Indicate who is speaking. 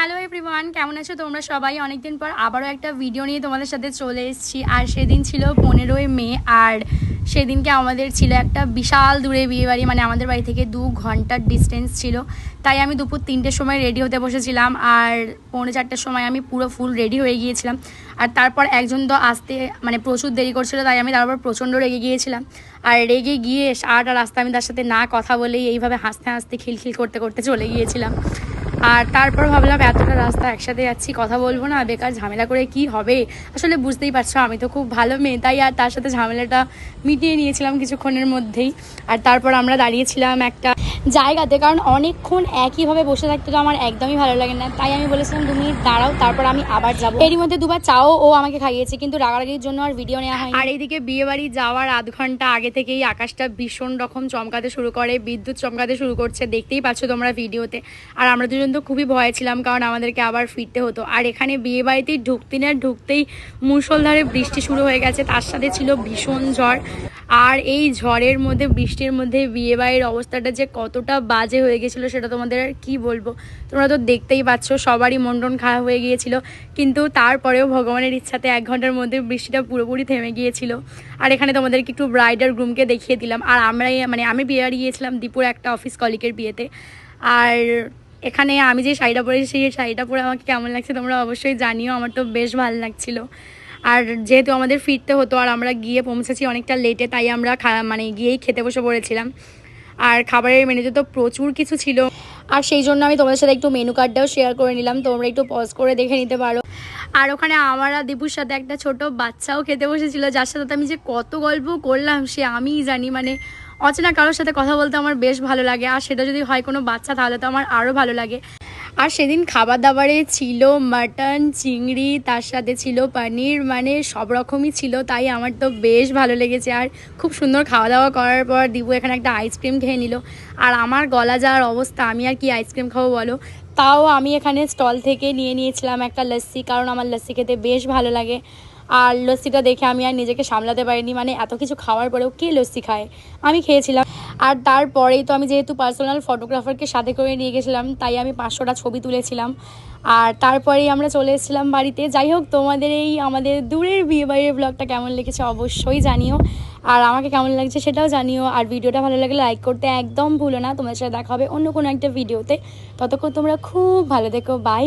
Speaker 1: Hello everyone, কেমন আছো তোমরা সবাই? অনেকদিন পর আবারও একটা ভিডিও নিয়ে তোমাদের সাথে চলে এসেছি। আর সেদিন ছিল 15ই মে, আর সেদিনকে আমাদের ছিল একটা বিশাল দূরে বিয়েবাড়ি, মানে আমাদের বাড়ি থেকে 2 ঘন্টার ডিস্টেন্স ছিল। তাই আমি দুপুর 3টের সময় রেডি হতে বসেছিলাম, আর 3:45টার সময় আমি পুরো ফুল রেডি হয়ে গিয়েছিলাম। আর তারপর একজন তো আসতে মানে প্রচুর দেরি করছিল, তাই আমি তারপর প্রচণ্ড রেগে গিয়েছিলাম। আর রেগে গিয়ে সারাটা রাস্তা আমি তার সাথে না কথা বলেই এইভাবে হাসতে হাসতে খিলখিল করতে করতে চলে গিয়েছিলাম। আর তারপর ভাবলাম এতটা রাস্তা একসাথে যাচ্ছি, কথা বলবো না, বেকার ঝামেলা করে কি হবে। আসলে বুঝতেই পারছো আমি তো খুব ভালো মেয়ে, তাই আর তার সাথে ঝামেলাটা মিটিয়ে নিয়েছিলাম কিছুক্ষণের মধ্যেই। আর তারপর আমরা দাঁড়িয়েছিলাম একটা জায়গাতে, কারণ অনেকক্ষণ একইভাবে বসে থাকতে তো আমার একদমই ভালো লাগে না। তাই আমি বলেছিলাম 2 মিনিট দাঁড়াও, তারপর আমি আবার যাবো। এরই মধ্যে 2বার চাও ও আমাকে খাইয়েছে, কিন্তু রাগারাগির জন্য আর ভিডিও নেওয়া হয়। আর এইদিকে বিয়েবাড়ি যাওয়ার আধ ঘন্টা আগে থেকেই আকাশটা ভীষণ রকম চমকাতে শুরু করে, বিদ্যুৎ চমকাতে শুরু করছে, দেখতেই পাচ্ছ তোমরা ভিডিওতে। আর আমরা দুজন তো খুবই ভয় ছিলাম, কারণ আমাদেরকে আবার ফিরতে হতো। আর এখানে বিয়েবাড়িতেই ঢুকতেই মুষলধারে বৃষ্টি শুরু হয়ে গেছে, তার সাথে ছিল ভীষণ ঝড়। আর এই ঝড়ের মধ্যে বৃষ্টির মধ্যে বিয়েবাড়ির অবস্থাটা যে কতটা বাজে হয়ে গেছিলো সেটা তোমাদের আর কী বলবো, তোমরা তো দেখতেই পাচ্ছ। সবারই মন খারাপ হয়ে গিয়েছিল, কিন্তু তারপরেও ভগবানের ইচ্ছাতে 1 ঘন্টার মধ্যে বৃষ্টিটা পুরোপুরি থেমে গিয়েছিল। আর এখানে তোমাদেরকে একটু ব্রাইড আর গ্রুমকে দেখিয়ে দিলাম। আর আমি বিয়েবাড়ি গিয়েছিলাম দীপুর একটা অফিস কলিগের বিয়েতে। আর এখানে আমি যে শাড়িটা পরেছি সেই শাড়িটা পরে আমাকে কেমন লাগছে তোমরা অবশ্যই জানিও, আমার তো বেশ ভালো লাগছিলো। আর যেহেতু আমাদের ফিরতে হতো আর আমরা গিয়ে পৌঁছেছি অনেকটা লেটে, তাই আমরা গিয়েই খেতে বসে পড়েছিলাম। আর খাবারের মেনুতে তো প্রচুর কিছু ছিল, আর সেই জন্য আমি তোমাদের সাথে একটু মেনু কার্ডটাও শেয়ার করে নিলাম, তোমরা একটু পজ করে দেখে নিতে পারো। আর ওখানে আমার আর দীপুর সাথে একটা ছোট বাচ্চাও খেতে বসেছিল, যার সাথে আমি যে কত গল্প করলাম সে আমিই জানি। মানে অচেনা কারোর সাথে কথা বলতে আমার বেশ ভালো লাগে, আর সেটা যদি হয় কোনো বাচ্চা তাহলে তো আমার আরও ভালো লাগে। আর সেদিন খাবার দাবারে ছিল মাটন, চিংড়ি, তার সাথে ছিল পনির, মানে সব রকমই ছিল, তাই আমার তো বেশ ভালো লেগেছে। আর খুব সুন্দর খাওয়া দাওয়া করার পর দিবু এখানে একটা আইসক্রিম খেয়ে নিল। আর আমার গলা যাওয়ার অবস্থা, আমি আর কি আইসক্রিম খাবো বলো। তাও আমি এখানে স্টল থেকে নিয়েছিলাম একটা লস্যি, কারণ আমার লস্যি খেতে বেশ ভালো লাগে। আর লস্যিটা দেখে আমি আর নিজেকে সামলাতে পারিনি, মানে এত কিছু খাওয়ার পরেও কে লস্যি খায়, আমি খেয়েছিলাম। আর তারপরেই তো আমি যেহেতু পার্সোনাল ফটোগ্রাফারকে সাথে করে নিয়ে গেছিলাম, তাই আমি 500টা ছবি তুলেছিলাম। আর তারপরেই আমরা চলে এসেছিলাম বাড়িতে। যাই হোক, তোমাদের এই আমাদের দূরের বিয়েবাড়ির ব্লগটা কেমন লেগেছে অবশ্যই জানিও, আর আমাকে কেমন লাগছে সেটাও জানিও। আর ভিডিওটা ভালো লাগলে লাইক করতে একদম ভুলো না। তোমাদের সাথে দেখা হবে অন্য কোনো একটা ভিডিওতে, ততক্ষণ তোমরা খুব ভালো থেকো, বাই।